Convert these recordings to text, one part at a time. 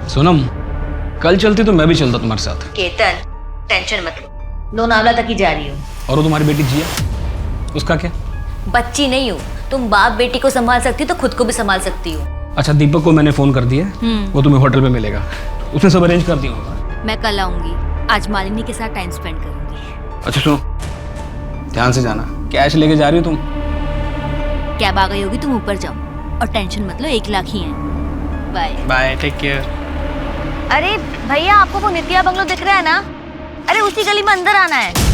सोनम, कल चलती तो मैं भी चलता तुम्हारे साथ। केतन, टेंशन मत लो, लोनावला तक ही जा रही हूँ। और वो तुम्हारी बेटी जिया, उसका क्या? बच्ची नहीं हूँ, तुम बाप बेटी को संभाल सकती हो तो खुद को भी संभाल सकती हो। अच्छा, दीपक को मैंने फोन कर दिया, वो तुम्हें होटल में मिलेगा, उसने सब अरेंज कर दिया होगा। मैं कल आऊंगी, आज मालिनी के साथ टाइम स्पेंड करूंगी। अच्छा सुनो, ध्यान से जाना। कैश लेके जा रही हो तुम? कैब आ गई होगी, तुम ऊपर जाओ और टेंशन मत लो, 1 लाख ही है। Bye bye, take care. अरे भैया, आपको वो नित्या बंगलो दिख रहा है ना? अरे उसी गली में अंदर आना है।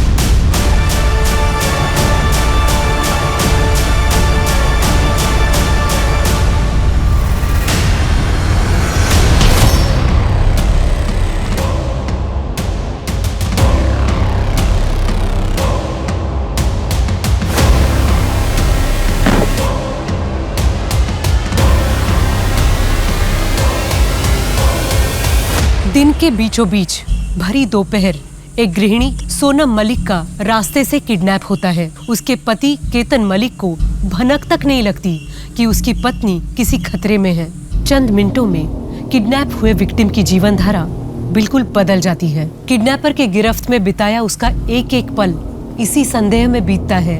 दिन के बीचों बीच भरी दोपहर एक गृहिणी सोनम मलिक का रास्ते से किडनैप होता है। उसके पति केतन मलिक को भनक तक नहीं लगती कि उसकी पत्नी किसी खतरे में है। चंद मिनटों में किडनैप हुए विक्टिम की जीवन धारा बिल्कुल बदल जाती है। किडनैपर के गिरफ्त में बिताया उसका एक एक पल इसी संदेह में बीतता है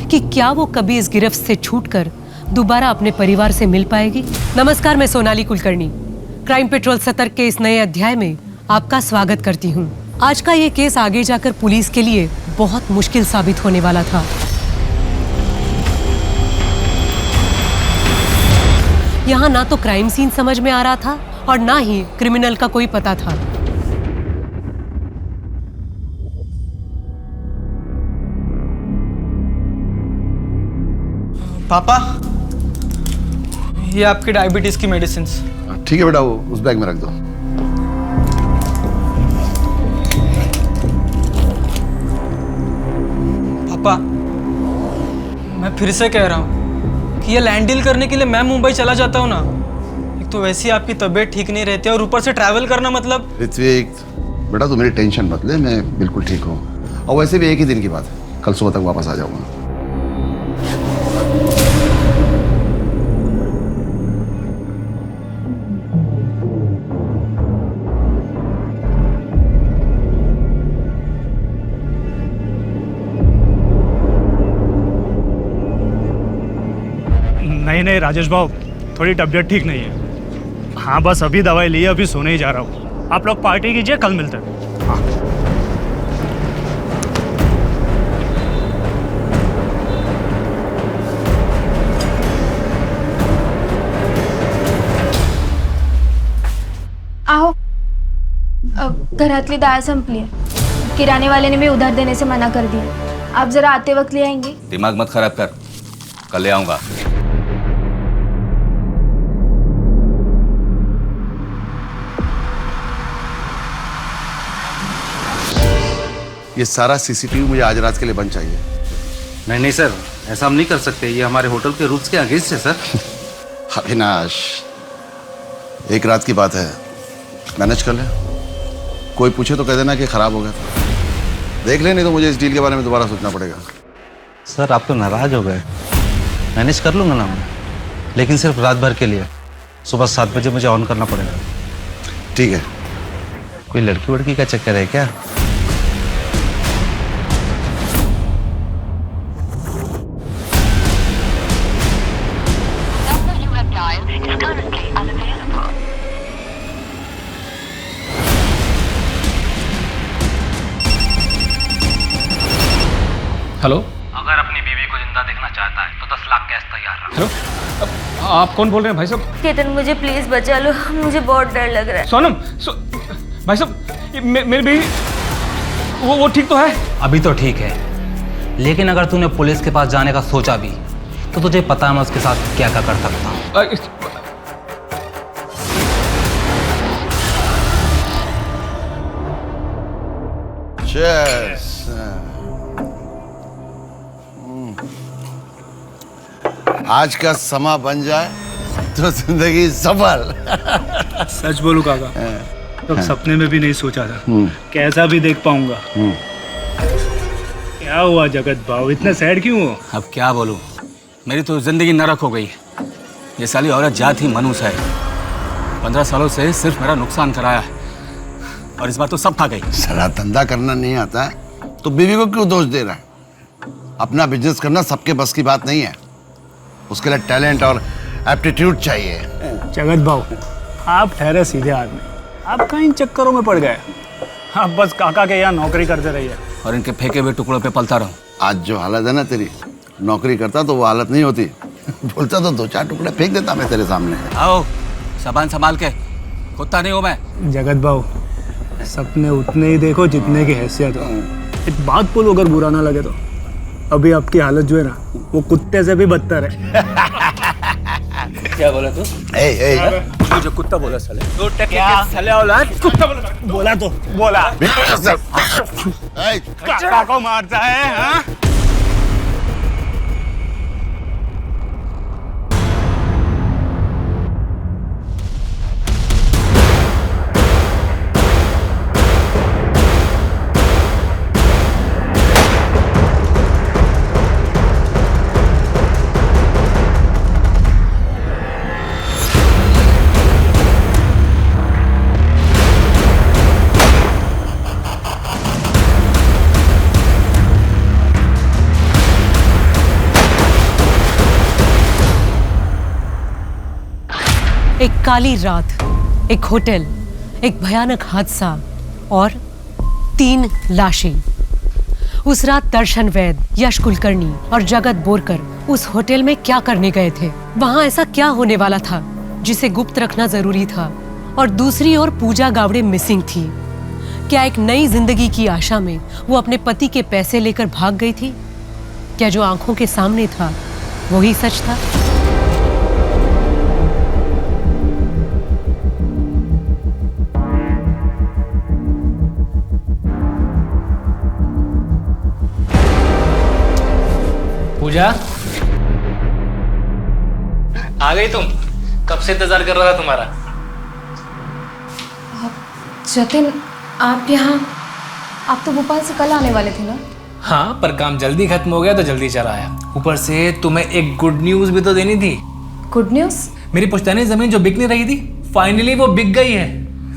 कि क्या वो कभी इस गिरफ्त से छूटकर दोबारा अपने परिवार से मिल पाएगी। नमस्कार, मैं सोनाली कुलकर्णी क्राइम पेट्रोल सतर्क के इस नए अध्याय में आपका स्वागत करती हूँ। आज का ये केस आगे जाकर पुलिस के लिए बहुत मुश्किल साबित होने वाला था। यहाँ ना तो क्राइम सीन समझ में आ रहा था और ना ही क्रिमिनल का कोई पता था। पापा, ये आपकी डायबिटीज की मेडिसिन। ठीक है बेटा, वो उस बैग में रख दो। पापा, मैं फिर से कह रहा हूँ कि ये लैंड डील करने के लिए मैं मुंबई चला जाता हूँ ना। एक तो वैसे ही आपकी तबीयत ठीक नहीं रहती और ऊपर से ट्रैवल करना मतलब। ऋत्विक बेटा, तू मेरी टेंशन मत ले, मैं बिल्कुल ठीक हूँ। और वैसे भी एक ही दिन की बात है, कल सुबह तक वापस आ जाऊंगा। नहीं राजेश भाव, थोड़ी तबीयत ठीक नहीं है। हाँ बस अभी दवाई ली है, अभी सोने ही जा रहा हूँ। आप लोग पार्टी कीजिए, कल मिलते हैं। हाँ। आहो, घरातली डाळ संपली है। किराने वाले ने भी उधार देने से मना कर दिया। आप जरा आते वक्त ले आएंगे? दिमाग मत खराब कर, कल ले आऊंगा। ये सारा सीसीटीवी मुझे आज रात के लिए बंद चाहिए। नहीं सर, ऐसा हम नहीं कर सकते, ये हमारे होटल के रूल्स के अगेंस्ट है सर। अविनाश, एक रात की बात है, मैनेज कर ले। कोई पूछे तो कह देना कि खराब हो गया। देख ले, नहीं तो मुझे इस डील के बारे में दोबारा सोचना पड़ेगा। सर आप तो नाराज हो गए। मैनेज कर लूंगा ना मैं, लेकिन सिर्फ रात भर के लिए। सुबह 7 बजे मुझे ऑन करना पड़ेगा। ठीक है। कोई लड़की वड़की का चक्कर है क्या? हेलो, अगर अपनी बीवी को जिंदा देखना चाहता है तो 10 लाख कैश तैयार रख। हेलो, आप कौन बोल रहे हैं भाई साहब? केतन, मुझे प्लीज बचा लो, मुझे बहुत डर लग रहा है। सोनम, भाई साहब, मेरी बेटी वो ठीक तो है? अभी तो ठीक है, लेकिन अगर तूने पुलिस के पास जाने का सोचा भी तो तुझे पता है मैं उसके साथ क्या क्या कर सकता हूँ। Cheers. आज का समा बन जाए तो जिंदगी सफल। सच बोलूं काका, तो सपने में भी नहीं सोचा था कैसा भी देख पाऊंगा। क्या हुआ जगत भाव, इतना सैड क्यों हो? अब क्या बोलूं, मेरी तो जिंदगी नरक हो गई। ये साली औरत जात ही मनुष्य है। 15 सालों से सिर्फ मेरा नुकसान कराया है और इस बार तो सब खा गई। साला धंधा करना नहीं आता है तो बीवी को क्यों दोष दे रहा है? अपना बिजनेस करना सबके बस की बात नहीं है, उसके लिए टैलेंट और एप्टीट्यूड चाहिए। जगत भाऊ, आप ठहरे सीधे आदमी, आप कहाँ इन चक्करों में पड़ गए? आप बस काका के यहाँ नौकरी करते रहिए और इनके फेंके हुए टुकड़ों पे पलता रहूं। आज जो हालत है ना तेरी, नौकरी करता तो वो हालत नहीं होती। बोलता तो 2-4 टुकड़े फेंक देता मैं तेरे सामने। आओ सामान संभाल के, कुत्ता नहीं हूं मैं। जगत भाऊ, सपने उतने ही देखो जितने की हैसियत हो। एक बात बोलो, अगर बुरा ना लगे तो, अभी आपकी हालत जो है ना वो कुत्ते से भी बदतर है। क्या बोला तू? जो कुत्ता बोला साले, तो साले औलाद कुत्ता बोला तो बोला काका को मारता है। हाँ? एक काली रात, एक होटल, एक भयानक हादसा और 3 लाशें। उस रात दर्शन वैद, यश कुलकर्णी और जगत बोरकर उस होटल में क्या करने गए थे? वहां ऐसा क्या होने वाला था जिसे गुप्त रखना जरूरी था? और दूसरी ओर पूजा गावड़े मिसिंग थी। क्या एक नई जिंदगी की आशा में वो अपने पति के पैसे लेकर भाग गई थी? क्या जो आंखों के सामने था वही सच था? पूजा, आ गई तुम? कब से इंतजार कर रहा था तुम्हारा। जतिन, आप यहाँ, आप तो भोपाल से कल आने वाले थे ना? हाँ, पर काम जल्दी खत्म हो गया तो जल्दी चला आया। ऊपर से तुम्हें एक गुड न्यूज भी तो देनी थी। Good news? मेरी पुश्तैनी जमीन जो बिक नहीं रही थी, फाइनली वो बिक गई है,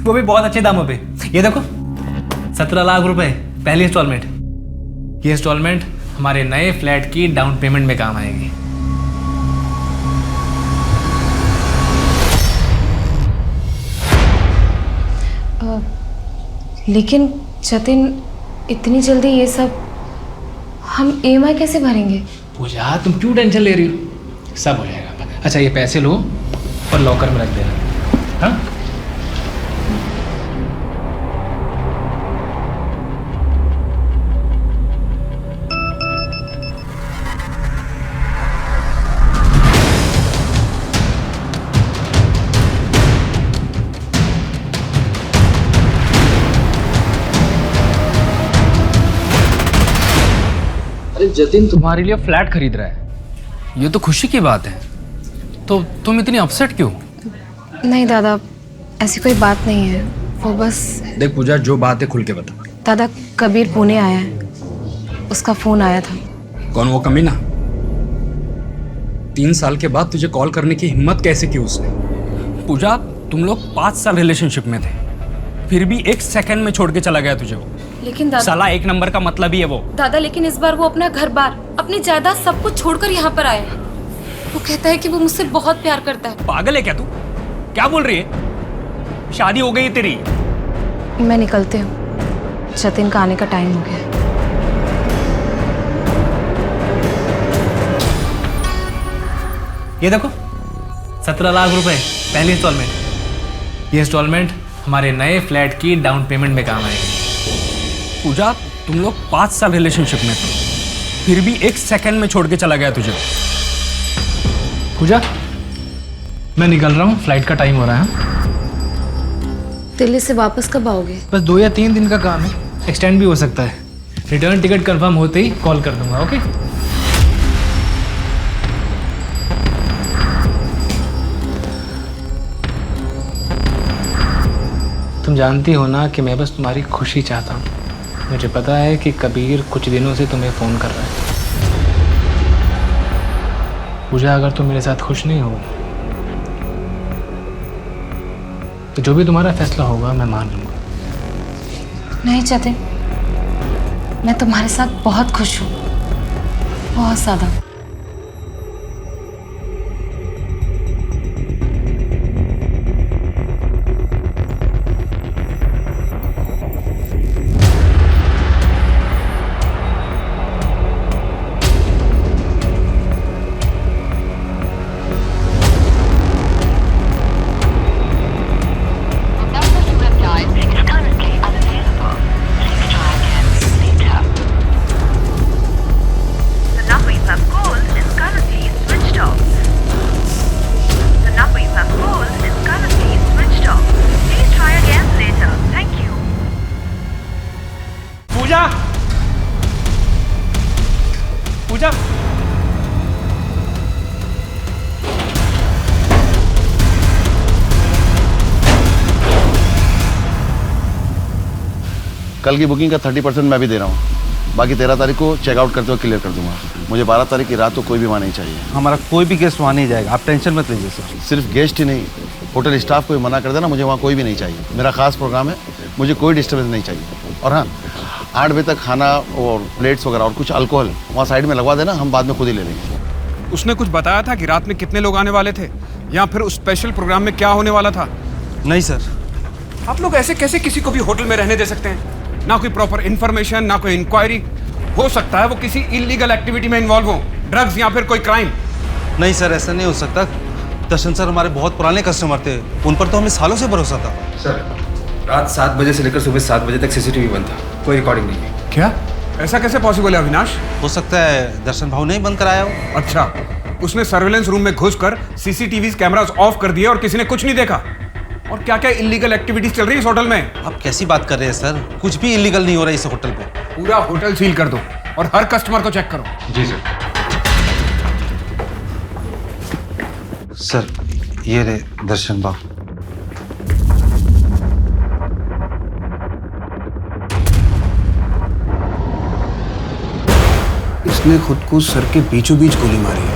वो भी बहुत अच्छे दामों पे। ये देखो, 17 लाख रुपए पहली इंस्टॉलमेंट। ये इंस्टॉलमेंट हमारे नए फ्लैट की डाउन पेमेंट में काम आएगी। लेकिन जतिन, इतनी जल्दी ये सब हम EMI कैसे भरेंगे? पूजा, तुम क्यों टेंशन ले रही हो? सब हो जाएगा। अच्छा, ये पैसे लो और लॉकर में रख देना। हाँ? अरे जतिन तुम्हारे लिए फ्लैट खरीद रहा है, ये तो खुशी की बात है। तो तुम इतनी अपसेट क्यों? नहीं दादा, ऐसी कोई बात नहीं है, वो बस। देख पूजा, जो बात है खुल के बता। दादा, कबीर पुणे आया है, उसका फोन आया था। कौन वो कमीना? 3 साल के बाद तुझे कॉल करने की हिम्मत कैसे की उसने? पूजा, तुम लोग 5 साल रिलेशनशिप में थे, फिर भी 1 सेकंड में छोड़ के चला गया तुझे वो। लेकिन दादा, साला 1 नंबर का मतलब ही है वो। दादा, लेकिन इस बार वो अपना घर बार, अपनी जायदाद सब कुछ छोड़कर यहाँ पर आया है। वो कहता है कि वो मुझसे बहुत प्यार करता है। पागल है क्या तू? क्या बोल रही है? शादी हो गई है तेरी? मैं निकलती हूँ, जतिन का आने का टाइम हो गया। ये देखो, 17 लाख रुपए पहली इंस्टॉलमेंट। ये इंस्टॉलमेंट हमारे नए फ्लैट की डाउन पेमेंट में काम आएगी। पूजा, तुम लोग 5 साल रिलेशनशिप में थे, फिर भी 1 सेकंड में छोड़ के चला गया तुझे। पूजा, मैं निकल रहा हूँ, फ्लाइट का टाइम हो रहा है। दिल्ली से वापस कब आओगे? बस 2 या 3 दिन का काम है, एक्सटेंड भी हो सकता है। रिटर्न टिकट कंफर्म होते ही कॉल कर दूंगा। ओके? तुम जानती हो ना कि मैं बस तुम्हारी खुशी चाहता हूँ। मुझे पता है कि कबीर कुछ दिनों से तुम्हें फ़ोन कर रहा है। पूजा, अगर तुम मेरे साथ खुश नहीं हो तो जो भी तुम्हारा फैसला होगा मैं मान लूँगा। नहीं जतिन, मैं तुम्हारे साथ बहुत खुश हूँ, बहुत ज़्यादा। पूजा, कल की बुकिंग का 30% मैं भी दे रहा हूँ। बाकी 13 तारीख को चेकआउट करते हुए क्लियर कर दूंगा। मुझे 12 तारीख की रात को कोई भी वहाँ नहीं चाहिए। हमारा कोई भी गेस्ट वहाँ नहीं जाएगा, आप टेंशन मत लीजिए सर। सिर्फ गेस्ट ही नहीं, होटल स्टाफ को भी मना कर देना, मुझे वहाँ कोई भी नहीं चाहिए। मेरा खास प्रोग्राम है, मुझे कोई डिस्टर्बेंस नहीं चाहिए। और हाँ, 8 बजे तक खाना और प्लेट्स वगैरह और कुछ अल्कोहल वहाँ साइड में लगवा देना, हम बाद में खुद ही ले लेंगे। उसने कुछ बताया था कि रात में कितने लोग आने वाले थे या फिर उस स्पेशल प्रोग्राम में क्या होने वाला था? नहीं सर। आप लोग ऐसे कैसे किसी को भी होटल में रहने दे सकते हैं? ना कोई प्रॉपर इन्फॉर्मेशन, ना कोई इंक्वायरी। हो सकता है वो किसी इलीगल एक्टिविटी में इन्वॉल्व हो, ड्रग्स या फिर कोई क्राइम। नहीं सर, ऐसा नहीं हो सकता। दर्शन सर हमारे बहुत पुराने कस्टमर थे, उन पर तो हमें सालों से भरोसा था। सर, रात 7 बजे से लेकर सुबह 7 बजे तक सीसीटीवी बंद था, कोई रिकॉर्डिंग नहीं है। क्या? ऐसा कैसे पॉसिबल है अविनाश? हो सकता है दर्शन भाव नहीं बंद कराया हो। अच्छा, उसने सर्वेलेंस रूम में घुसकर सीसीटीवी कैमरास ऑफ कर दिए और किसी ने कुछ नहीं देखा। और क्या क्या इलीगल एक्टिविटीज चल रही है इस होटल में? आप कैसी बात कर रहे हैं सर? कुछ भी इलीगल नहीं हो रहा है इस होटल पे। पूरा होटल सील कर दो और हर कस्टमर को चेक करो। जी सर। सर, ये रे दर्शन भाव। इसने खुद को सर के बीचों बीच गोली मारी है।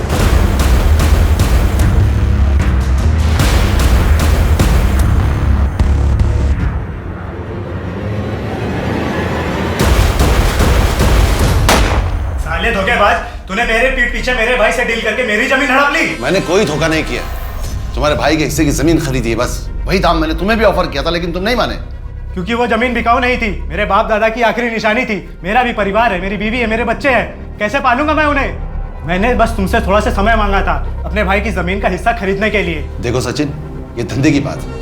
साले धोखेबाज, तूने मेरे पीठ पीछे मेरे भाई से डील करके मेरी जमीन हड़प ली। मैंने कोई धोखा नहीं किया। तुम्हारे भाई के हिस्से की जमीन खरीदी है, बस वही दाम मैंने तुम्हें भी ऑफर किया था, लेकिन तुम नहीं माने। क्योंकि वो जमीन बिकाऊ नहीं थी, मेरे बाप दादा की आखिरी निशानी थी। मेरा भी परिवार है, मेरी बीवी है, मेरे बच्चे हैं, कैसे पालूंगा मैं उन्हें? मैंने बस तुमसे थोड़ा सा समय मांगा था अपने भाई की जमीन का हिस्सा खरीदने के लिए। देखो सचिन, ये धंधे की बात है,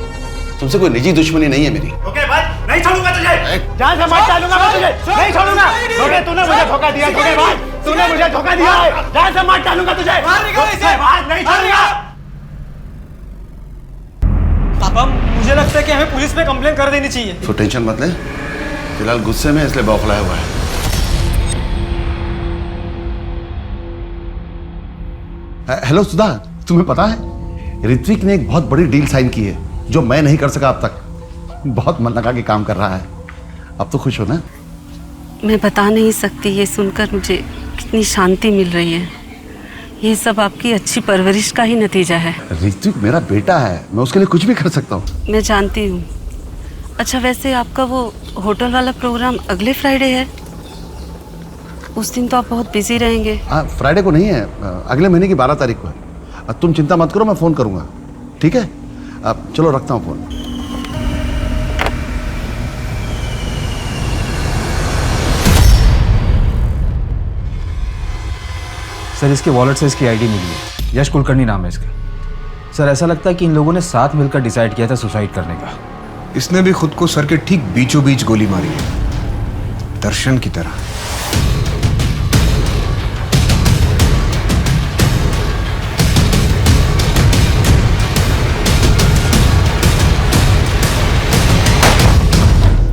तुमसे कोई निजी दुश्मनी नहीं है मेरी। धोखेबाज, नहीं छोड़ूंगा तुझे, जान से मार डालूंगा मैं तुझे, नहीं छोड़ूंगा। तूने मुझे धोखा दिया, धोखेबाज, तूने मुझे धोखा दिया है, जान से मार डालूंगा तुझे, धोखेबाज, नहीं छोड़ूंगा। पापा, मुझे लगता है कि हमें पुलिस पे कंप्लेन कर देनी चाहिए। तो टेंशन मत ले, फिलहाल गुस्से में इसलिए बौखलाया हुआ है। हेलो सुधा, तुम्हें पता है ऋत्विक ने एक बहुत बड़ी डील साइन की है जो मैं नहीं कर सका अब तक। बहुत मन लगा के काम कर रहा है। अब तो खुश हो ना? मैं बता नहीं सकती, ये सुनकर मुझे कितनी शांति मिल रही है। ये सब आपकी अच्छी परवरिश का ही नतीजा है। ऋत्विक मेरा बेटा है, मैं उसके लिए कुछ भी कर सकता हूँ। मैं जानती हूँ। अच्छा, वैसे आपका वो होटल वाला प्रोग्राम अगले फ्राइडे है? उस दिन तो आप बहुत बिजी रहेंगे। हाँ, फ्राइडे को नहीं है, अगले महीने की 12 तारीख को है। तुम चिंता मत करो, मैं फ़ोन करूँगा, ठीक है? अब चलो रखता हूँ फ़ोन। सर, इसके वॉलेट से इसकी आईडी मिली है, यश कुलकर्णी नाम है इसका। सर, ऐसा लगता है कि इन लोगों ने साथ मिलकर डिसाइड किया था सुसाइड करने का। इसने भी खुद को सर के ठीक बीचों बीच गोली मारी है, दर्शन की तरह।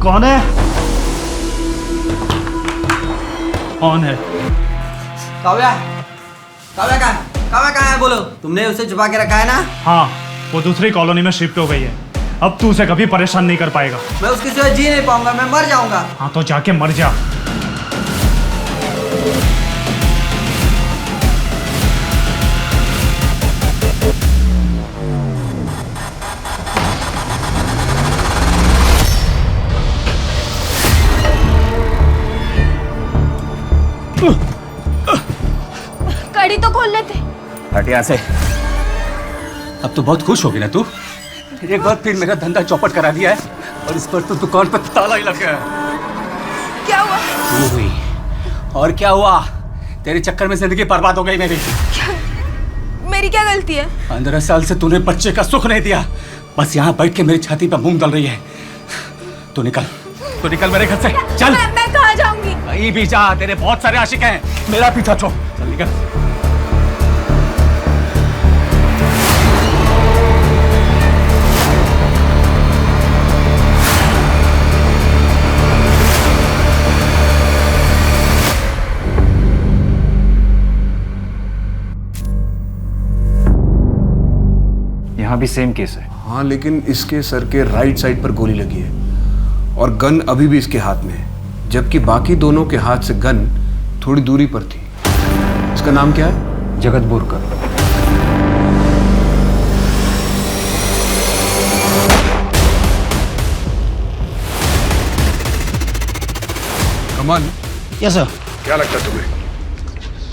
कौन है? कौन है? काव्या, काव्या कहाँ है बोलो? तुमने उसे छुपा के रखा है ना? हाँ, वो दूसरी कॉलोनी में शिफ्ट हो गई है। अब तू उसे कभी परेशान नहीं कर पाएगा। मैं उसके सिवा जी नहीं पाऊंगा, मैं मर जाऊंगा। हाँ तो जाके मर जा। गाड़ी तो खोल लेते। हट यहाँ से। अब तो बहुत खुश होगी ना तू? एक बार फिर मेरा धंधा चौपट करा दिया है और इस पर तो दुकान पर ताला ही लग गया है। क्या हुआ? तू हुई और क्या हुआ? तेरे चक्कर में जिंदगी बर्बाद हो गई मेरी। मेरी क्या गलती है? 15 साल से तूने बच्चे का सुख नहीं दिया, बस यहाँ बैठ के मेरी छाती पर मूंग दल रही है। तू निकल मेरे घर से, चल। मैं कहाँ जाऊंगी? कहीं भी जा, तेरे बहुत सारे आशिक हैं, मेरा पीछा छोड़, चल निकल। यहाँ भी सेम केस है। हाँ, लेकिन इसके सर के राइट साइड पर गोली लगी है और गन अभी भी इसके हाथ में है, जबकि बाकी दोनों के हाथ से गन थोड़ी दूरी पर थी। इसका नाम क्या है? जगत बोरकर। कमल। Yes sir. क्या लगता है तुम्हें,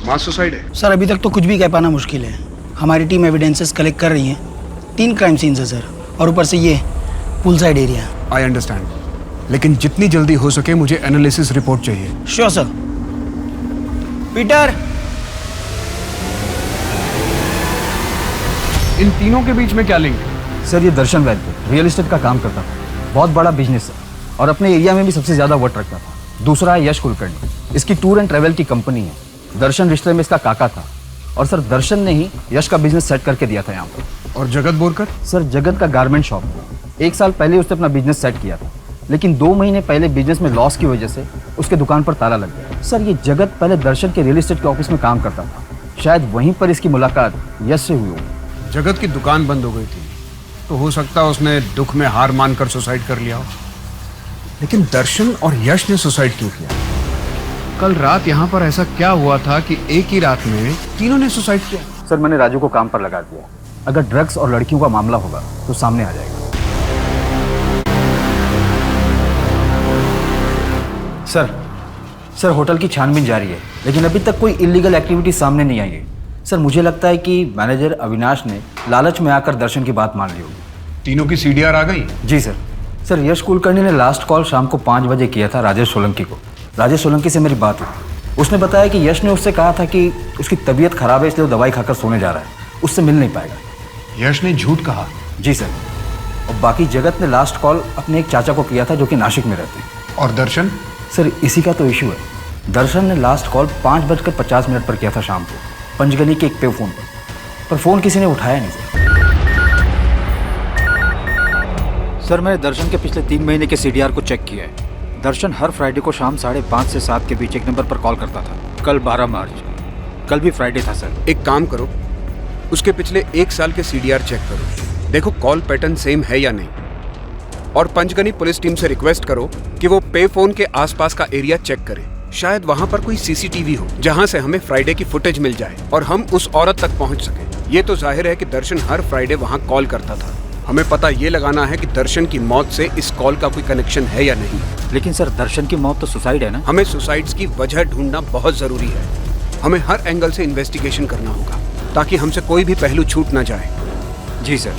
मास सुसाइड है? सर अभी तक तो कुछ भी कह पाना मुश्किल है। हमारी टीम एविडेंसेस कलेक्ट कर रही है। 3 क्राइम सीन्स है सर, और ऊपर से ये pool side area. I understand, लेकिन जितनी जल्दी हो सके मुझे एनालिसिस रिपोर्ट चाहिए। Sure sir. पीटर। इन तीनों के बीच में क्या लिंक? सर ये दर्शन वैद्य रियल एस्टेट का काम करता था, बहुत बड़ा बिजनेस है और अपने एरिया में भी सबसे ज्यादा वोट रखता था। दूसरा है यश कुलकर्णी, इसकी टूर एंड ट्रेवल की कंपनी है। दर्शन रिश्ते में इसका काका था और सर दर्शन ने ही यश का बिजनेस सेट करके दिया था यहाँ पर। और जगत बोरकर? सर जगत का गारमेंट शॉप है। 1 साल पहले उसने अपना बिजनेस सेट किया था, लेकिन 2 महीने पहले बिजनेस में लॉस की वजह से उसके दुकान पर ताला लग गया। सर ये जगत पहले दर्शन के रियल एस्टेट के ऑफिस में काम करता था, शायद वहीं पर इसकी मुलाकात यश से हुई हो। जगत की दुकान बंद हो गई थी तो हो सकता है उसने दुख में हार मानकर सुसाइड कर लिया हो, लेकिन दर्शन और यश ने सुसाइड क्यों किया? कल रात यहाँ पर ऐसा क्या हुआ था कि एक ही रात में तीनों ने सुसाइड किया? सर मैंने राजू को काम पर लगा दिया, अगर ड्रग्स और लड़कियों का मामला होगा तो सामने आ जाएगा। सर होटल की छानबीन जारी है, लेकिन अभी तक कोई इलीगल एक्टिविटी सामने नहीं आई है। सर मुझे लगता है कि मैनेजर अविनाश ने लालच में आकर दर्शन की बात मान ली होगी। तीनों की सीडीआर आ गई? जी सर। सर यश कुलकर्णी ने लास्ट कॉल शाम को 5 बजे किया था राजेश सोलंकी को। राजेश सोलंकी से मेरी बात हुई, उसने बताया कि यश ने उससे कहा था कि उसकी तबीयत खराब है इसलिए वो दवाई खाकर सोने जा रहा है, उससे मिल नहीं पाएगा। यश ने झूठ कहा? जी सर। और बाकी जगत ने लास्ट कॉल अपने एक चाचा को किया था जो कि नासिक में रहते हैं। और दर्शन? सर इसी का तो इशू है। दर्शन ने लास्ट कॉल 5:50 पर किया था शाम को, पंचगनी के एक पे फोन पर फ़ोन किसी ने उठाया नहीं सर। मैंने दर्शन के पिछले 3 महीने के CDR को चेक किया है। दर्शन हर फ्राइडे को शाम 5:30 से 7 के बीच एक नंबर पर कॉल करता था। कल 12 मार्च, कल भी फ्राइडे था सर। एक काम करो, उसके पिछले 1 साल के CDR चेक करो, देखो कॉल पैटर्न सेम है या नहीं। और पंचगनी पुलिस टीम से रिक्वेस्ट करो कि वो पे फोन के आसपास का एरिया चेक करे, शायद वहां पर कोई CCTV हो जहां से हमें फ्राइडे की फुटेज मिल जाए और हम उस औरत तक पहुंच सके। ये तो जाहिर है कि दर्शन हर फ्राइडे वहां कॉल करता था। हमें पता ये लगाना है कि दर्शन की मौत से इस कॉल का कोई कनेक्शन है या नहीं। लेकिन सर दर्शन की मौत तो सुसाइड है ना? हमें सुसाइड्स की वजह ढूंढना बहुत जरूरी है। हमें हर एंगल से इन्वेस्टिगेशन करना होगा ताकि हमसे कोई भी पहलू छूट ना जाए। जी सर।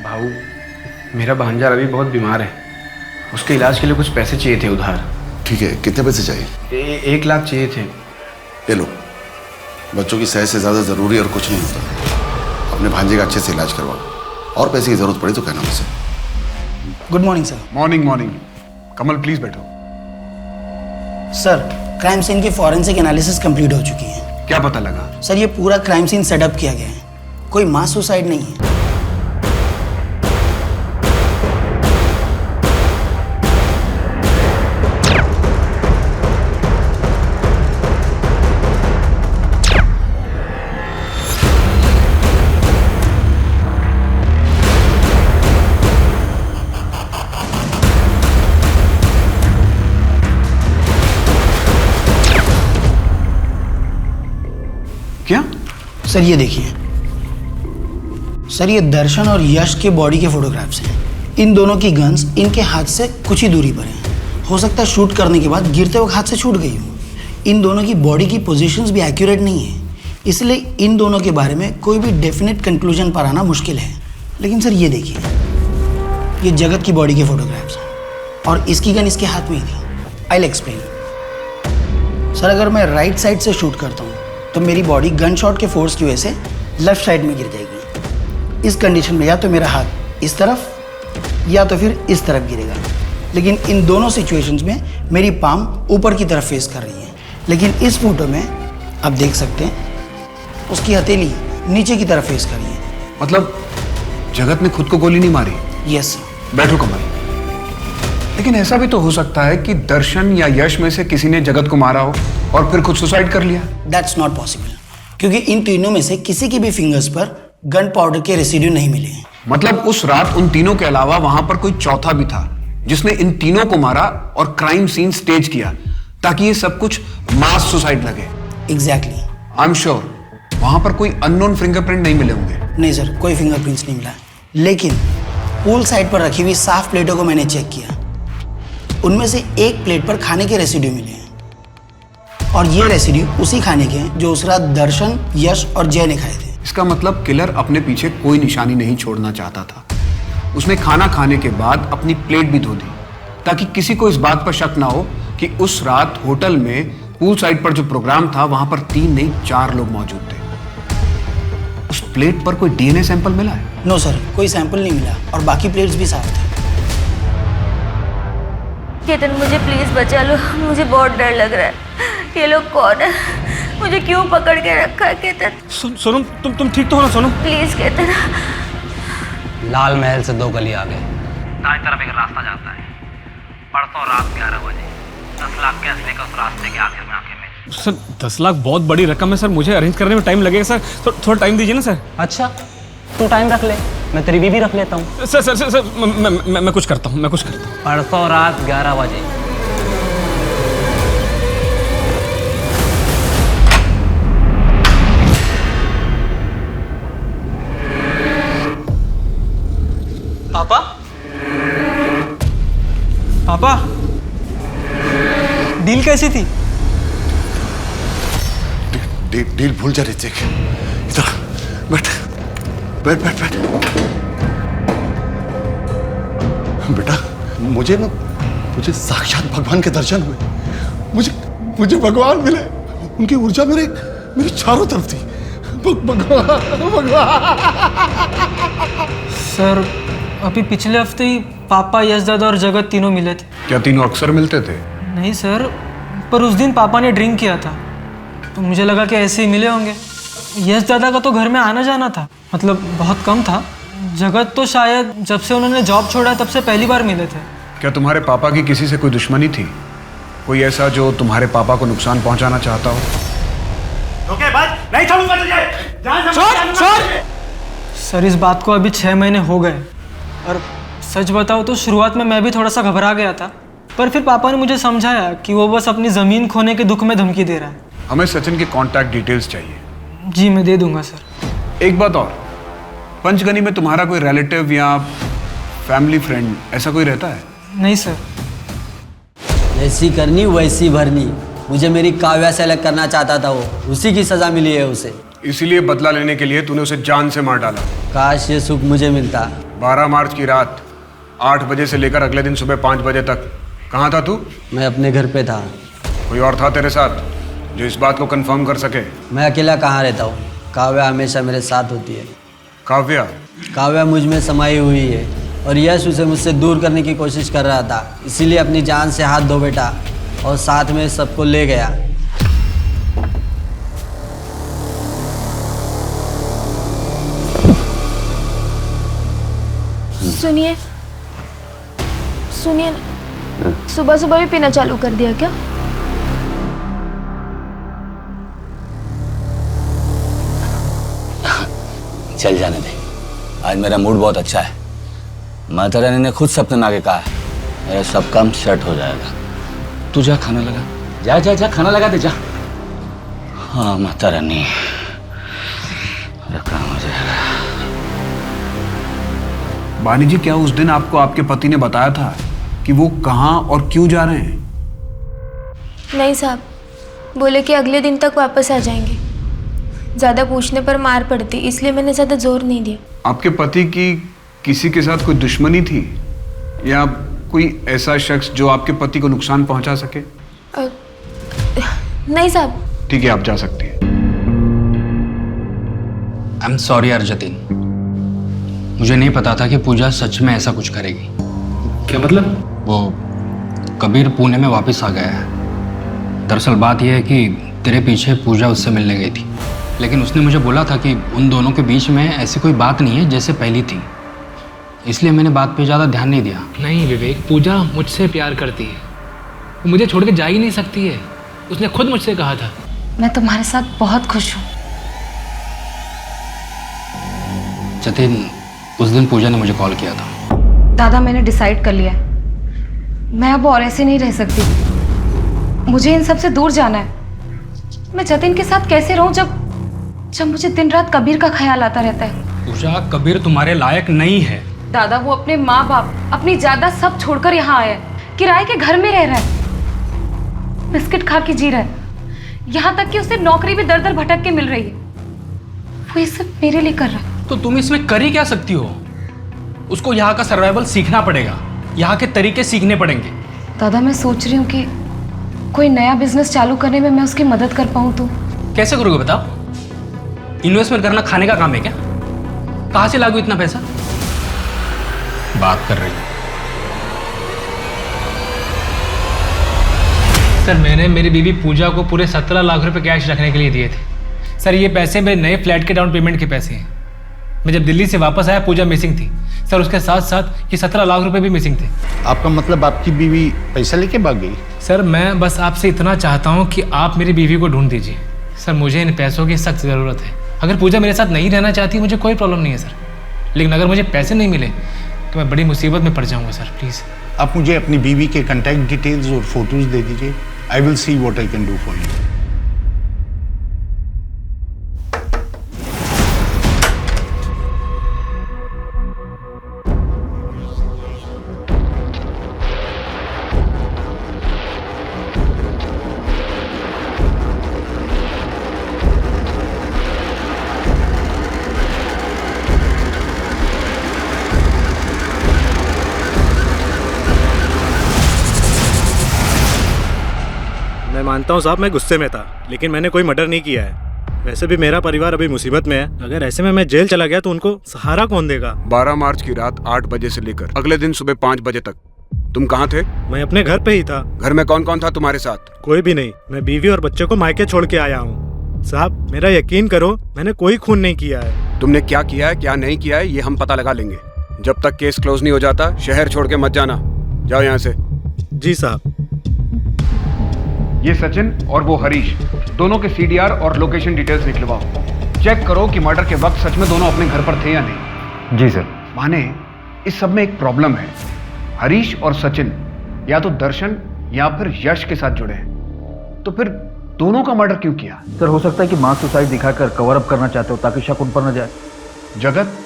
भाऊ, मेरा भांजा रवि बहुत बीमार है, उसके इलाज के लिए कुछ पैसे चाहिए थे उधार। ठीक है, कितने पैसे चाहिए? 1 लाख चाहिए थे। ले लो, बच्चों की सेहत से ज़्यादा ज़रूरी और कुछ नहीं होता। अपने भांजे का अच्छे से इलाज करवाओ, और पैसे की ज़रूरत पड़ी तो कहना मुझसे। Good morning sir. Morning morning. Kamal please बैठो। सर क्राइम सीन की फॉरेंसिक एनालिसिस कंप्लीट हो चुकी है। क्या पता लगा? सर ये पूरा क्राइम सीन सेटअप किया गया है, कोई मास सुसाइड नहीं है। क्या? सर ये देखिए, सर ये दर्शन और यश के बॉडी के फोटोग्राफ्स हैं। इन दोनों की गन्स इनके हाथ से कुछ ही दूरी पर हैं। हो सकता है शूट करने के बाद गिरते वक्त हाथ से छूट गई हो। इन दोनों की बॉडी की पोजीशंस भी एक्यूरेट नहीं है, इसलिए इन दोनों के बारे में कोई भी डेफिनेट कंक्लूजन पर आना मुश्किल है। लेकिन सर ये देखिए, ये जगत की बॉडी के फोटोग्राफ्स हैं और इसकी गन इसके हाथ में ही थी। I will explain. सर अगर मैं राइट साइड से शूट करता हूँ तो मेरी बॉडी गन शॉट के फोर्स की वजह से लेफ्ट साइड में गिर जाएगी। इस कंडीशन में या तो मेरा हाथ इस तरफ या तो फिर इस तरफ गिरेगा। लेकिन इन दोनों सिचुएशंस में मेरी पाम ऊपर की तरफ फेस कर रही है। लेकिन इस फोटो में आप देख सकते हैं उसकी हथेली नीचे की तरफ फेस कर रही है। मतलब जगत ने खुद को गोली नहीं मारी? Yes sir. बैठो कमल। लेकिन ऐसा भी तो हो सकता है कि दर्शन या यश में से किसी ने जगत को मारा हो और फिर खुद सुसाइड कर लिया। दैट्स नॉट पॉसिबल, क्योंकि इन तीनों में से किसी की भी फिंगर्स पर गन पाउडर के रेसिड्यू नहीं मिले हैं। मतलब उस रात उन तीनों के अलावा वहां पर कोई चौथा भी था जिसने इन तीनों को मारा और क्राइम सीन स्टेज किया ताकि ये सब कुछ मास सुसाइड लगे। एग्जैक्टली। आई एम श्योर वहां पर कोई अननोन फिंगरप्रिंट नहीं मिले होंगे। नहीं सर, कोई फिंगरप्रिंट्स नहीं मिला। लेकिन पूल साइड पर रखी हुई साफ प्लेटों को मैंने चेक किया, उनमें से एक प्लेट पर खाने के रेसिड्यू मिले हैं और ये रेसिड्यू उसी खाने के हैं जो उस रात दर्शन, यश और जय ने खाए थे। इसका मतलब किलर अपने पीछे कोई निशानी नहीं छोड़ना चाहता था। उसने खाना खाने के बाद अपनी प्लेट भी धो दी ताकि किसी को इस बात पर शक ना हो कि उस रात होटल में पूल साइड पर जो प्रोग्राम था वहां पर 3 नहीं 4 लोग मौजूद थे। उस प्लेट पर कोई डीएनए सैंपल मिला है? नो सर, कोई सैंपल नहीं मिला और बाकी प्लेट्स भी साफ थे। केतन मुझे प्लीज बचा लो, मुझे बहुत डर लग रहा है। ये लोग कौन है? मुझे क्यों पकड़ के रखा है केतन? सोनम तुम ठीक तो हो ना सोनम? प्लीज केतन। लाल महल से 2 गली आगे दाएं तरफ एक रास्ता जाता है। परसों रात 11 बजे 10 लाख के असले का उस रास्ते के आखिर में आके मिले। सर 10 लाख बहुत बड़ी रकम है सर, मुझे अरेंज करने में टाइम लगेगा सर। थोड़ा टाइम दीजिए ना सर। अच्छा तू टाइम रख ले, मैं तेरी बीवी रख लेता हूँ। सर मैं कुछ करता हूँ, परसों रात 11 बजे। पापा पापा डील कैसी थी? डील भूल जा ऋतिक। इधर बैठ बैठ बैठ बैठ। बेटा मुझे साक्षात भगवान के दर्शन हुए। मुझे भगवान मिले, उनकी ऊर्जा मेरे चारों तरफ थी। भगवान। सर अभी पिछले हफ्ते ही पापा, यश दादा और जगत तीनों मिले थे। क्या तीनों अक्सर मिलते थे? नहीं सर, पर उस दिन पापा ने ड्रिंक किया था तो मुझे लगा कि ऐसे ही मिले होंगे। यश दादा का तो घर में आना जाना था, मतलब बहुत कम था। जगत तो शायद जब से उन्होंने जॉब छोड़ा तब से पहली बार मिले थे। क्या तुम्हारे पापा की किसी से कोई दुश्मनी थी? कोई ऐसा जो तुम्हारे पापा को नुकसान पहुंचाना चाहता हो? नहीं छोड़ूंगा तुझे। सर इस बात को अभी 6 महीने हो गए और सच बताओ तो शुरुआत में मैं भी थोड़ा सा घबरा गया था, पर फिर पापा ने मुझे समझाया कि वो बस अपनी ज़मीन खोने के दुख में धमकी दे रहा है। हमें सचिन के कॉन्टैक्ट डिटेल्स चाहिए। जी मैं दे दूंगा सर। एक बात और, पंचगनी में तुम्हारा कोई रिलेटिव या फैमिली फ्रेंड ऐसा कोई रहता है? नहीं सर। जैसी करनी वैसी भरनी। मुझे मेरी काव्या से अलग करना चाहता था वो, उसी की सजा मिली है उसे। इसीलिए बदला लेने के लिए तूने उसे जान से मार डाला। काश ये सुख मुझे मिलता। 12 मार्च की रात 8 बजे से लेकर अगले दिन सुबह 5 बजे तक कहाँ था तू? मैं अपने घर पे था। कोई और था तेरे साथ जो इस बात को कंफर्म कर सके? मैं अकेला कहाँ रहता हूँ, काव्या हमेशा मेरे साथ होती है। काव्या मुझ में समाई हुई है और यश उसे मुझसे दूर करने की कोशिश कर रहा था, इसीलिए अपनी जान से हाथ धो बैठा और साथ में सबको ले गया। सुनिए सुनिए, सुबह सुबह भी पीना चालू कर दिया क्या? चल जाने दे, आज मेरा मूड बहुत अच्छा है। माता रानी ने खुद सपने में आके कहा है मेरा सब काम सेट हो जाएगा। तू जा खाना लगा, जा जा जा खाना लगा दे जा। हाँ माता रानी, मेरा काम हो जाएगा। बानी जी, क्या उस दिन आपको आपके पति ने बताया था कि वो कहाँ और क्यों जा रहे हैं? नहीं साहब, बोले कि अगले दिन तक वापस आ जाएंगे। ज़्यादा पूछने पर मार पड़ती, इसलिए मैंने ज़्यादा जोर नहीं दिया। आपके पति की किसी के साथ कोई दुश्मनी थी या कोई ऐसा शख्स जो आपके पति को नुकसान पहुंचा सके? नहीं साहब। ठीक है, आप जा सकती हैं। आई एम सॉरी यार जतिन, मुझे नहीं पता था कि पूजा सच में ऐसा कुछ करेगी। क्या मतलब? वो कबीर पुणे में वापस आ गया है। दरअसल बात यह है कि तेरे पीछे पूजा उससे मिलने गई थी, लेकिन उसने मुझे बोला था कि उन दोनों के बीच में ऐसी कोई बात नहीं है जैसे पहली थी, इसलिए मैंने बात पे ज़्यादा ध्यान नहीं दिया। नहीं विवेक, पूजा मुझसे प्यार करती है, वो मुझे छोड़ के जा ही नहीं सकती है। उसने खुद मुझसे कहा था। मैं तुम्हारे साथ बहुत खुश हूँ। जतिन, उस दिन पूजा ने मुझे कॉल किया था। दादा, मैंने डिसाइड कर लिया है, मैं अब और ऐसे नहीं रह सकती। मुझे इन सब से दूर जाना है। मैं जतिन के साथ कैसे रहूं जब मुझे दिन रात कबीर का ख्याल आता रहता है। पूजा, कबीर तुम्हारे लायक नहीं है। दादा, वो अपने माँ बाप, अपनी जायदाद सब छोड़कर यहाँ आया है। किराए के घर में रह रहा है, बिस्किट खा के जी रहा है। यहाँ तक कि उसे नौकरी भी दर दर भटक के मिल रही है। वो ये सब मेरे लिए कर रहा है। तो तुम इसमें कर ही क्या सकती हो? उसको यहाँ का सर्वाइवल सीखना पड़ेगा, यहाँ के तरीके सीखने पड़ेंगे। दादा, मैं सोच रही हूँ कि कोई नया बिजनेस चालू करने में मैं उसकी मदद कर पाऊँ तो। कैसे करोगे बताओ? इन्वेस्टमेंट करना खाने का काम है क्या? कहाँ से लागू इतना पैसा? बात कर रही है। सर, मैंने मेरी बीवी पूजा को पूरे 17 लाख रुपए कैश रखने के लिए दिए थे। सर, ये पैसे मेरे नए फ्लैट के डाउन पेमेंट के पैसे हैं। मैं जब दिल्ली से वापस आया, पूजा मिसिंग थी सर। उसके साथ साथ ये 17 लाख रुपए भी मिसिंग थे। आपका मतलब आपकी बीवी पैसा लेके भाग गई? सर, मैं बस आपसे इतना चाहता हूँ कि आप मेरी बीवी को ढूंढ दीजिए। सर, मुझे इन पैसों की सख्त ज़रूरत है। अगर पूजा मेरे साथ नहीं रहना चाहती, मुझे कोई प्रॉब्लम नहीं है सर, लेकिन अगर मुझे पैसे नहीं मिले तो मैं बड़ी मुसीबत में पड़ जाऊँगा सर। प्लीज़ आप मुझे अपनी बीवी के कॉन्टैक्ट डिटेल्स और फोटोज दे दीजिए। I will see what I can do for you. मैं मानता हूँ साहब, मैं गुस्से में था, लेकिन मैंने कोई मर्डर नहीं किया है। वैसे भी मेरा परिवार अभी मुसीबत में है। अगर ऐसे में मैं जेल चला गया तो उनको सहारा कौन देगा? 12 मार्च की रात 8 बजे से लेकर अगले दिन सुबह 5 बजे तक तुम कहाँ थे? मैं अपने घर पे ही था। घर में कौन कौन था तुम्हारे साथ? कोई भी नहीं। मैं बीवी और बच्चे को मायके छोड़ के आया हूँ। साहब, मेरा यकीन करो, मैंने कोई खून नहीं किया है। तुमने क्या किया है क्या नहीं किया है ये हम पता लगा लेंगे। जब तक केस क्लोज नहीं हो जाता शहर छोड़ के मत जाना। जाओ यहाँ से। जी साहब। ये सचिन और वो हरीश, दोनों के सीडीआर और लोकेशन डिटेल्स निकलवाओ। चेक करो कि मर्डर के वक्त सच में दोनों अपने घर पर थे या नहीं। जी सर। माने इस सब में एक प्रॉब्लम है। हरीश और सचिन या तो दर्शन या फिर यश के साथ जुड़े हैं, तो फिर दोनों का मर्डर क्यों किया? सर, हो सकता है कि मास सुसाइड दिखाकर कवर अप करना चाहते हो ताकि शक उन पर न जाए। जगत,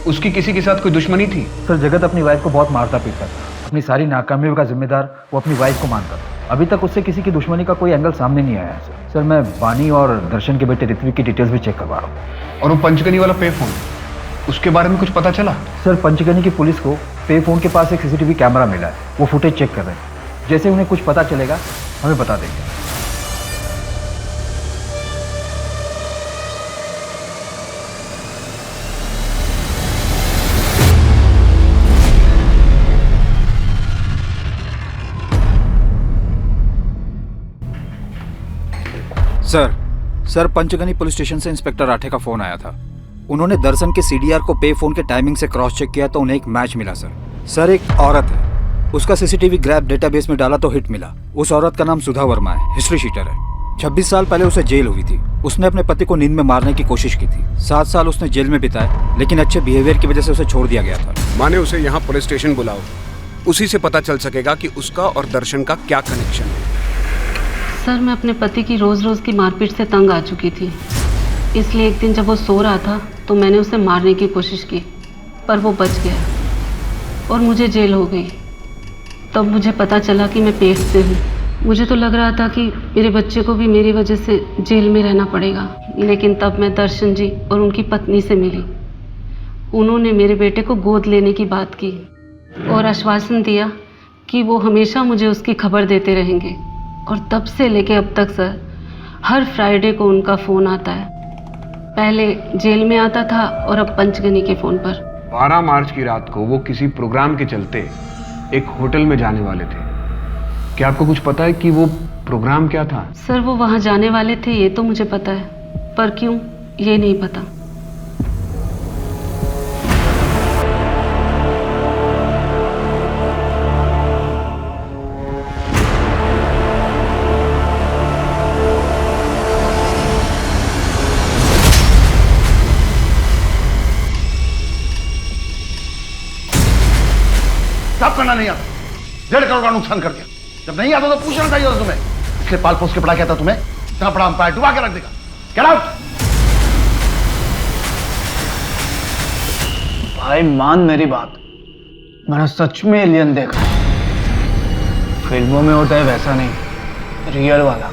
उसकी किसी के साथ कोई दुश्मनी थी? सर, जगत अपनी वाइफ को बहुत मारता पीटता था। अपनी सारी नाकामियों का जिम्मेदार वो अपनी वाइफ को मानता था। अभी तक उससे किसी की दुश्मनी का कोई एंगल सामने नहीं आया है सर। मैं बानी और दर्शन के बेटे ऋत्विक की डिटेल्स भी चेक करवा रहा हूँ। और वो पंचगनी वाला पे फोन, उसके बारे में कुछ पता चला? सर, पंचगनी की पुलिस को पे फोन के पास एक सीसीटीवी कैमरा मिला है। वो फुटेज चेक कर रहे हैं। जैसे उन्हें कुछ पता चलेगा हमें बता देंगे। सर, पंचगनी पुलिस स्टेशन से इंस्पेक्टर राठे का फोन आया था। उन्होंने दर्शन के सीडीआर को पे फोन के टाइमिंग से क्रॉस चेक किया तो उन्हें एक मैच मिला सर, एक औरत है। उसका सीसीटीवी ग्रैब डेटाबेस में डाला तो हिट मिला। उस औरत का नाम सुधा वर्मा है, हिस्ट्री शीटर है। 26 साल पहले उसे जेल हुई थी। उसने अपने पति को नींद में मारने की कोशिश की थी। 7 साल उसने जेल में बिताए, लेकिन अच्छे बिहेवियर की वजह से उसे छोड़ दिया गया था। माने उसे यहाँ पुलिस स्टेशन बुलाओ, उसी से पता चल सकेगा कि उसका और दर्शन का क्या कनेक्शन है। सर, मैं अपने पति की रोज़ की मारपीट से तंग आ चुकी थी, इसलिए एक दिन जब वो सो रहा था तो मैंने उसे मारने की कोशिश की, पर वो बच गया। और मुझे जेल हो गई। तब मुझे पता चला कि मैं पेट से हूँ। मुझे तो लग रहा था कि मेरे बच्चे को भी मेरी वजह से जेल में रहना पड़ेगा, लेकिन तब मैं दर्शन जी और उनकी पत्नी से मिली। उन्होंने मेरे बेटे को गोद लेने की बात की और आश्वासन दिया कि वो हमेशा मुझे उसकी खबर देते रहेंगे। और तब से लेके अब तक सर, हर फ्राइडे को उनका फ़ोन आता है। पहले जेल में आता था और अब पंचगनी के फ़ोन पर। 12 मार्च की रात को वो किसी प्रोग्राम के चलते एक होटल में जाने वाले थे। क्या आपको कुछ पता है कि वो प्रोग्राम क्या था? सर वो वहाँ जाने वाले थे ये तो मुझे पता है, पर क्यों ये नहीं पता। साफ करना नहीं आता, 1.5 करोड़ का नुकसान कर दिया। जब नहीं आता तो पूछना चाहिए था तुम्हें। इसलिए पाल पोस के पढ़ा क्या था तुम्हें? इतना बड़ा अंपायर डुबा के रख देगा। Get out. भाई मान मेरी बात, मैंने सच में एलियन देखा है। फिल्मों में होता है वैसा नहीं, रियल वाला,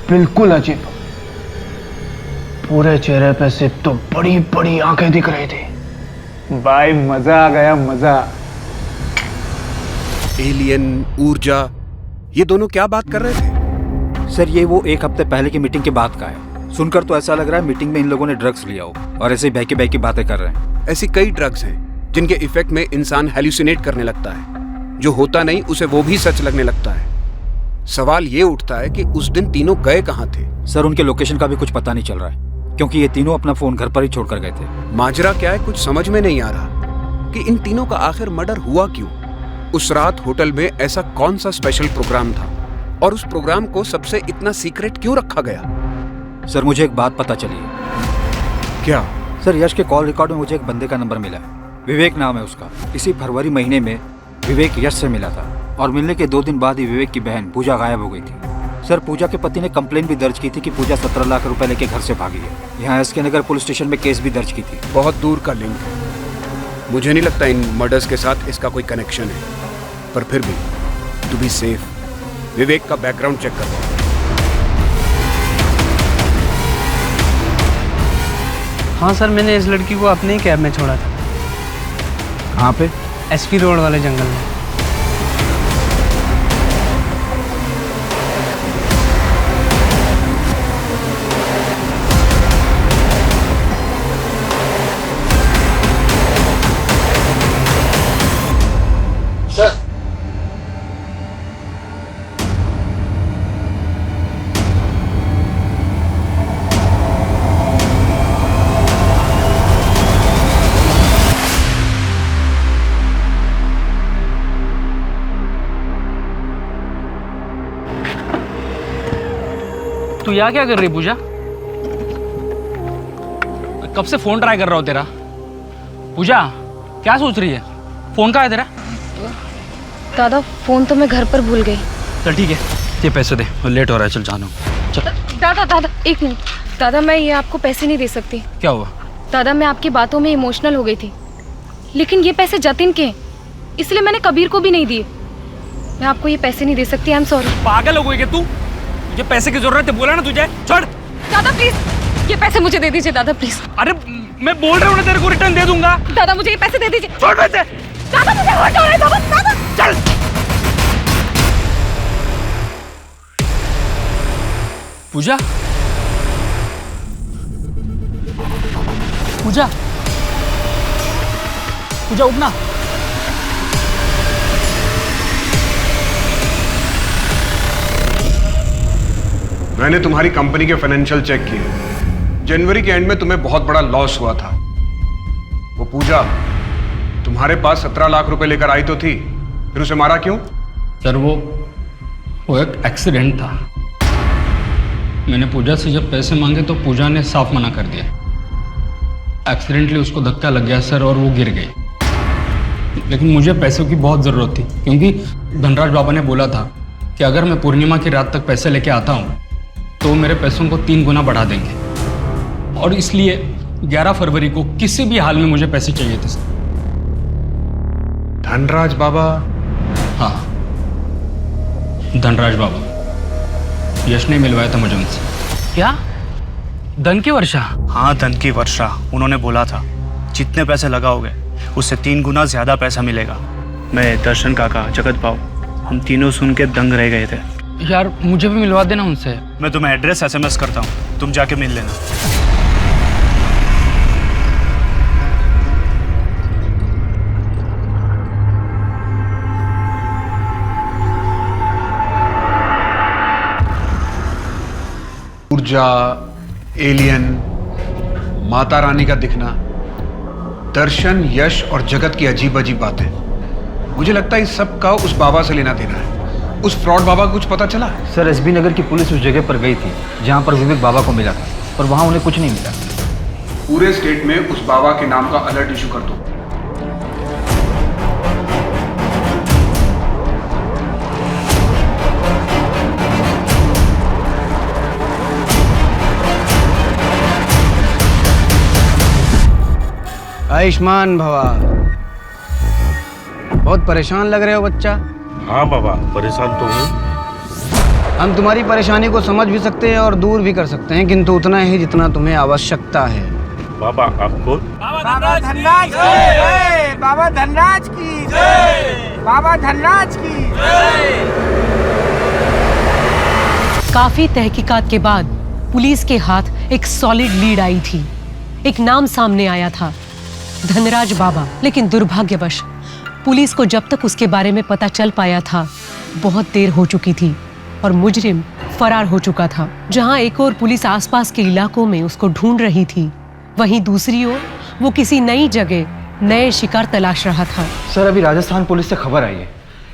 बिल्कुल अजीब। पूरे चेहरे पे सिर्फ तो बड़ी बड़ी आंखें दिख रही थी। भाई मजा आ गया, मजा। एलियन, ऊर्जा, ये दोनों क्या बात कर रहे थे? सर ये वो 1 हफ्ते पहले की मीटिंग के बाद का है। सुनकर तो ऐसा लग रहा है मीटिंग में इन लोगों ने ड्रग्स लिया हो और ऐसे बहकी बहकी बातें कर रहे हैं। ऐसी कई ड्रग्स हैं जिनके इफेक्ट में इंसान हेल्यूसिनेट करने लगता है। जो होता नहीं उसे वो भी सच लगने लगता है। सवाल ये उठता है कि उस दिन तीनों गए कहाँ थे? सर उनके लोकेशन का भी कुछ पता नहीं चल रहा है, क्योंकि ये तीनों अपना फोन घर पर ही छोड़कर गए थे। माजरा क्या है कुछ समझ में नहीं आ रहा कि इन तीनों का आखिर मर्डर हुआ क्यों। उस रात होटल में ऐसा कौन सा स्पेशल प्रोग्राम था और उस प्रोग्राम को सबसे इतना सीक्रेट क्यों रखा गया? सर मुझे एक बात पता चली है। क्या? सर यश के कॉल रिकॉर्ड में मुझे एक बंदे का नंबर मिला है, विवेक नाम है उसका। इसी फरवरी महीने में विवेक यश से मिला था और मिलने के 2 दिन बाद ही विवेक की बहन पूजा गायब हो गई थी। सर पूजा के पति ने कंप्लेन भी दर्ज की थी कि पूजा 17 लाख रुपए लेके घर से भागी है। यहाँ एस के नगर पुलिस स्टेशन में केस भी दर्ज की थी। बहुत दूर का लिंक है, मुझे नहीं लगता इन मर्डर्स के साथ इसका कोई कनेक्शन है। पर फिर भी टू बी सेफ विवेक का बैकग्राउंड चेक करो। हाँ सर, मैंने इस लड़की को अपने ही कैब में छोड़ा था। कहाँ पे? एसपी रोड वाले जंगल में। तू यहाँ क्या कर रही पूजा? कब से फोन ट्राई कर रहा हूँ तेरा। पूजा क्या सोच रही है? फोन कहाँ है तेरा? दादा फोन तो मैं घर पर भूल गई। चल ठीक है, ये पैसे दे, लेट हो रहा है, चल जाना। चल। दादा दादा एक मिनट। दादा मैं ये आपको पैसे नहीं दे सकती। क्या हुआ? दादा मैं आपकी बातों में इमोशनल हो गई थी, लेकिन ये पैसे जतिन के हैं, इसलिए मैंने कबीर को भी नहीं दिए। मैं आपको ये पैसे नहीं दे सकती। I am sorry. पागल हो गई क्या तू? तुझे पैसे की जरूरत है, बोला ना तुझे। छोड़। दादा प्लीज ये पैसे मुझे दे दीजिए दादा प्लीज। अरे मैं बोल रहा हूँ ना तेरे को रिटर्न दे दूंगा। दादा मुझे ये पैसे दे दीजिए। छोड़ पैसे। दादा मुझे हर्ट हो रहा है दादा। चल। पूजा, पूजा, पूजा उठना। मैंने तुम्हारी कंपनी के फाइनेंशियल चेक किए। जनवरी के एंड में तुम्हें बहुत बड़ा लॉस हुआ था। वो पूजा तुम्हारे पास 17 लाख रुपए लेकर आई तो थी, फिर उसे मारा क्यों? सर वो एक एक्सीडेंट था। मैंने पूजा से जब पैसे मांगे तो पूजा ने साफ मना कर दिया। एक्सीडेंटली उसको धक्का लग गया सर और वो गिर गई। लेकिन मुझे पैसों की बहुत ज़रूरत थी, क्योंकि धनराज बाबा ने बोला था कि अगर मैं पूर्णिमा की रात तक पैसे लेके आता हूँ तो मेरे पैसों को 3 गुना बढ़ा देंगे। और इसलिए 11 फरवरी को किसी भी हाल में मुझे पैसे चाहिए थे सर। धनराज बाबा? हाँ, धनराज बाबा। यश ने मिलवाया था मुझे उनसे। क्या? धन की वर्षा? हाँ, धन की वर्षा। उन्होंने बोला था जितने पैसे लगाओगे उससे 3 गुना ज्यादा पैसा मिलेगा। मैं, दर्शन काका, जगत भाव, हम तीनों सुन के दंग रह गए थे। यार मुझे भी मिलवा देना उनसे। मैं तुम्हें एड्रेस SMS करता हूँ, तुम जाके मिल लेना। ऊर्जा, एलियन, माता रानी का दिखना, दर्शन, यश और जगत की अजीब अजीब बातें। मुझे लगता है इस सब का उस बाबा से लेना देना है। उस फ्रॉड बाबा को कुछ पता चला? सर, एसबी नगर की पुलिस उस जगह पर गई थी जहां पर विवेक बाबा को मिला था, पर वहां उन्हें कुछ नहीं मिला। पूरे स्टेट में उस बाबा के नाम का अलर्ट इशू कर दो। आयुष्मान भवा। बहुत परेशान लग रहे हो बच्चा। हाँ बाबा, परेशान तो हूँ। हम तुम्हारी परेशानी को समझ भी सकते हैं और दूर भी कर सकते हैं, किंतु उतना ही जितना तुम्हें आवश्यकता है। बाबा आपको? बाबा धनराज की जय, बाबा धनराज की जय, बाबा धनराज की जय। काफी तहकीकात के बाद पुलिस के हाथ एक सॉलिड लीड आई थी। एक नाम सामने आया था, धनराज बाबा। लेकिन दुर्भाग्यवश पुलिस को जब तक उसके बारे में पता चल पाया था, बहुत देर हो चुकी थी और मुजरिम फरार हो चुका था। जहां एक ओर पुलिस आसपास के इलाकों में उसको ढूंढ रही थी, वहीं दूसरी ओर वो किसी नई जगह नए शिकार तलाश रहा था। सर, अभी राजस्थान पुलिस से खबर आई है,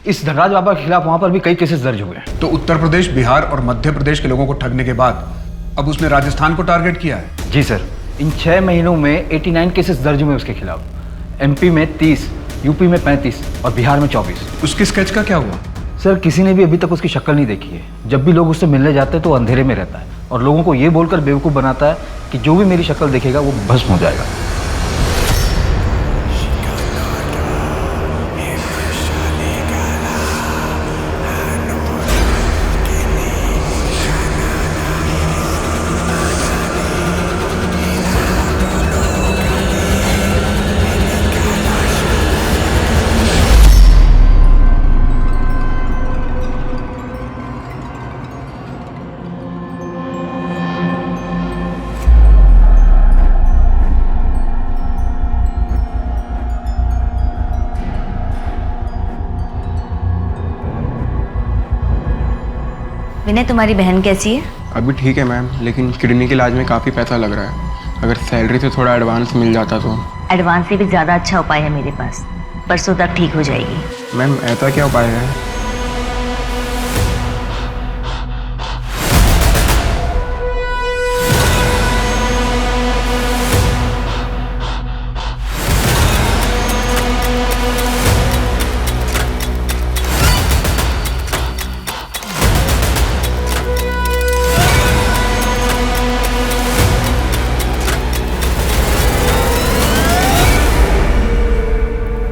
इस धनराज बाबा के खिलाफ वहां पर भी कई केसेस दर्ज हुए हैं। तो उत्तर प्रदेश, बिहार और मध्य प्रदेश के लोगों को ठगने के बाद अब उसने राजस्थान को टारगेट किया है। जी सर, इन 6 महीनों में 89 केसेस दर्ज हुए उसके खिलाफ। एमपी में 30, यूपी में 35 और बिहार में 24। उसके स्केच का क्या हुआ? सर, किसी ने भी अभी तक उसकी शक्ल नहीं देखी है। जब भी लोग उससे मिलने जाते हैं तो वो अंधेरे में रहता है और लोगों को ये बोलकर बेवकूफ़ बनाता है कि जो भी मेरी शक्ल देखेगा वो भस्म हो जाएगा। विनय, तुम्हारी बहन कैसी है? अभी ठीक है मैम, लेकिन किडनी के इलाज में काफ़ी पैसा लग रहा है। अगर सैलरी से थोड़ा एडवांस मिल जाता तो। एडवांस से भी ज़्यादा अच्छा उपाय है मेरे पास, परसों तक ठीक हो जाएगी। मैम, ऐसा क्या उपाय है?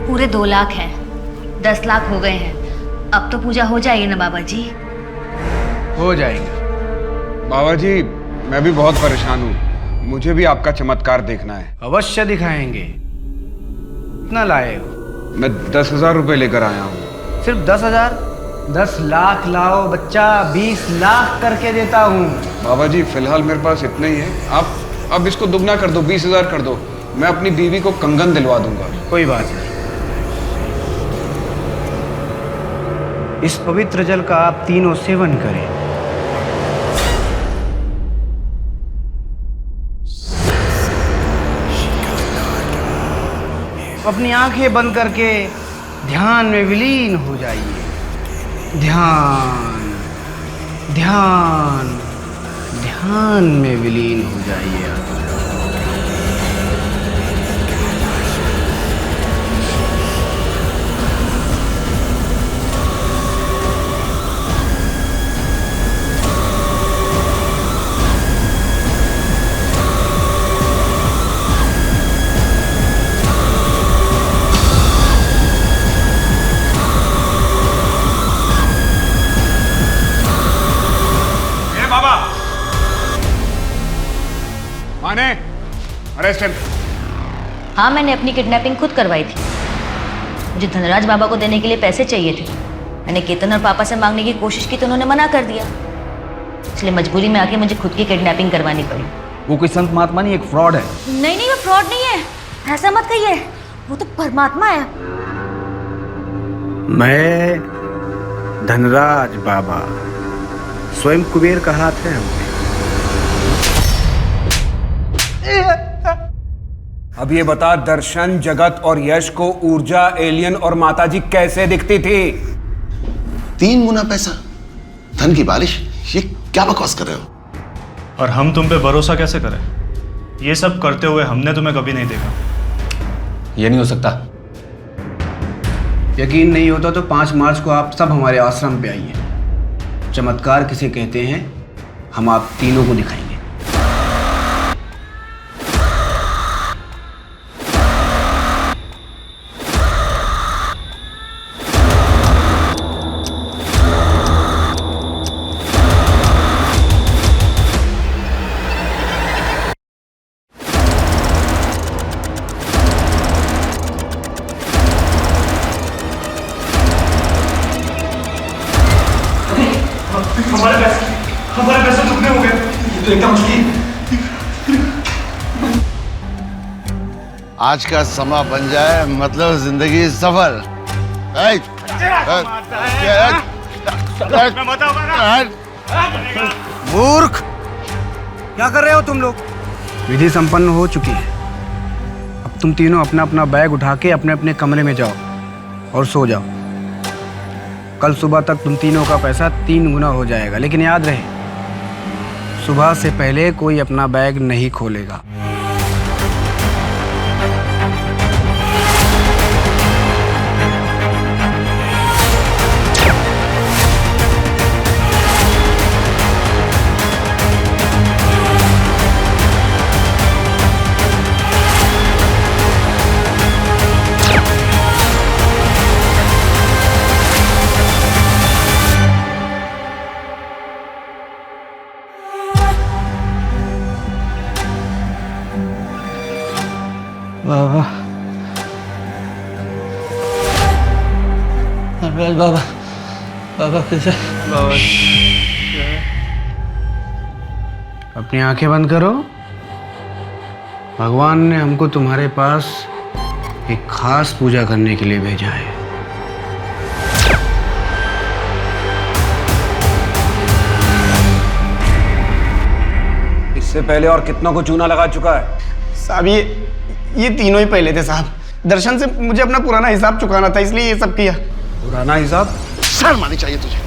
पूरे 2 लाख हैं, 10 लाख हो गए हैं। अब तो पूजा हो जाएगी ना बाबा जी? हो जाएंगे। बाबा जी, मैं भी बहुत परेशान हूँ, मुझे भी आपका चमत्कार देखना है। अवश्य दिखाएंगे। कितना लाए हो? मैं 10,000 रुपये लेकर आया हूँ। सिर्फ 10,000? 10 लाख लाओ बच्चा, 20 लाख करके देता हूँ। बाबा जी, फिलहाल मेरे पास इतना ही है। आप अब इसको दुगना कर दो, 20,000 कर दो। मैं अपनी बीवी को कंगन दिलवा दूंगा। कोई बात नहीं। इस पवित्र जल का आप तीनों सेवन करें। अपनी आंखें बंद करके ध्यान में विलीन हो जाइए। ध्यान, ध्यान, ध्यान में विलीन हो जाइए। Arrest him. हाँ, मैंने अपनी किडनैपिंग खुद करवाई थी। मुझे धनराज बाबा को देने के लिए पैसे चाहिए थे। मैंने केतन और पापा से मांगने की कोशिश की तो उन्होंने मना कर दिया, इसलिए मजबूरी में आके मुझे खुद की किडनैपिंग करवानी पड़ी। वो कोई संत महात्मा नहीं, एक फ्रॉड है। नहीं नहीं, वो फ्रॉड नहीं है, ऐसा मत कहिए, वो तो परमात्मा है। मैं धनराज बाबा, स्वयं कुबेर का हाथ है हमने। अब ये बता, दर्शन, जगत और यश को ऊर्जा, एलियन और माताजी कैसे दिखती थी? 3 गुना पैसा, धन की बारिश, ये क्या बकवास कर रहे हो? और हम तुम पे भरोसा कैसे करें? ये सब करते हुए हमने तुम्हें कभी नहीं देखा। ये नहीं हो सकता। यकीन नहीं होता तो 5 मार्च को आप सब हमारे आश्रम पे आइए। चमत्कार किसे कहते हैं, हम आप तीनों को दिखाएंगे। हमारे पैसे दुगने हो गए। ये तो एकदम मुश्किल। आज का समा बन जाए मतलब जिंदगी सफल। मूर्ख, क्या कर रहे हो तुम लोग? विधि संपन्न हो चुकी है। अब तुम तीनों अपना अपना बैग उठा के अपने अपने कमरे में जाओ और सो जाओ। कल सुबह तक तुम तीनों का पैसा 3 गुना हो जाएगा, लेकिन याद रहे, सुबह से पहले कोई अपना बैग नहीं खोलेगा। बाबा, बाबा, बाबा कैसे? बाबा, अपनी आंखें बंद करो। भगवान ने हमको तुम्हारे पास एक खास पूजा करने के लिए भेजा है। इससे पहले और कितनों को चूना लगा चुका है? साहब ये तीनों ही पहले थे साहब। दर्शन से मुझे अपना पुराना हिसाब चुकाना था, इसलिए ये सब किया। पुराना हिसाब? शर्म आनी चाहिए तुझे।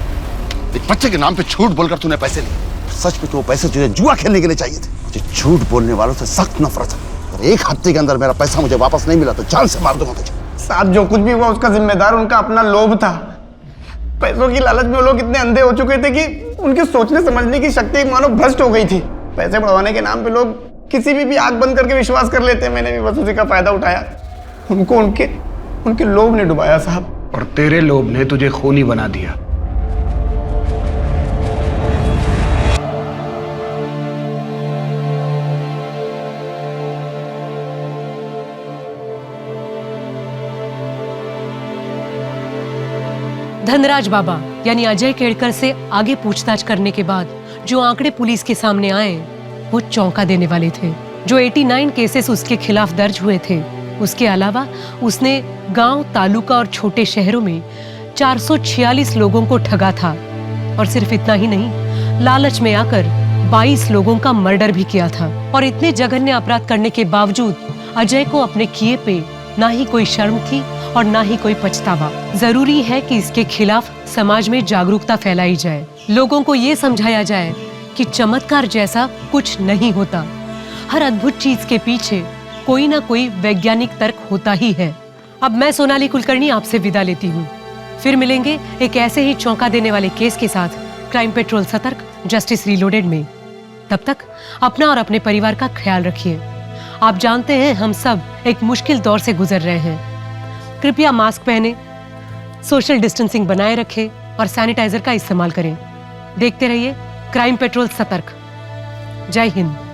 एक बच्चे के नाम पे झूठ बोलकर तूने पैसे लिए। सच में तो वो पैसे तुझे जुआ खेलने के लिए चाहिए थे। मुझे झूठ बोलने वालों से सख्त नफरत है। अगर 1 हफ्ते के अंदर मेरा पैसा मुझे वापस नहीं मिला तो जान से मार दूंगा तुझे। साहब, जो कुछ भी हुआ उसका जिम्मेदार उनका अपना लोभ था। पैसों की लालच में वो लोग इतने अंधे हो चुके थे कि उनके सोचने समझने की शक्ति मानो भ्रष्ट हो गई थी। पैसे बढ़वाने के नाम पे लोग किसी भी आंख बंद करके विश्वास कर लेते हैं। मैंने भी बस उसी का फायदा उठाया। उनको उनके लोभ ने डुबाया साहब। और तेरे लोभ ने तुझे खूनी बना दिया। धनराज बाबा यानी अजय केड़कर से आगे पूछताछ करने के बाद जो आंकड़े पुलिस के सामने आए वो चौंका देने वाले थे। जो 89 केसेस उसके खिलाफ दर्ज हुए थे, उसके अलावा उसने गांव, तालुका और छोटे शहरों में 446 लोगों को ठगा था। और सिर्फ इतना ही नहीं, लालच में आकर 22 लोगों का मर्डर भी किया था। और इतने जघन्य अपराध करने के बावजूद अजय को अपने किए पे ना ही कोई शर्म थी और ना ही कोई पछतावा। जरूरी है कि इसके खिलाफ समाज में जागरूकता फैलाई जाए, लोगों को ये समझाया जाए कि चमत्कार जैसा कुछ नहीं होता। हर अद्भुत चीज के पीछे कोई ना कोई वैज्ञानिक तर्क होता ही है। अब मैं सोनाली कुलकर्णी आपसे विदा लेती हूँ। फिर मिलेंगे एक ऐसे ही चौंका देने वाले केस के साथ क्राइम पेट्रोल सतर्क, जस्टिस रीलोडेड में। तब तक अपना और अपने परिवार का ख्याल रखिए। आप जानते हैं हम सब एक मुश्किल दौर से गुजर रहे हैं। कृपया मास्क पहने, सोशल डिस्टेंसिंग बनाए रखें और सैनिटाइजर का इस्तेमाल करें। देखते रहिए क्राइम पेट्रोल सतर्क। जय हिंद।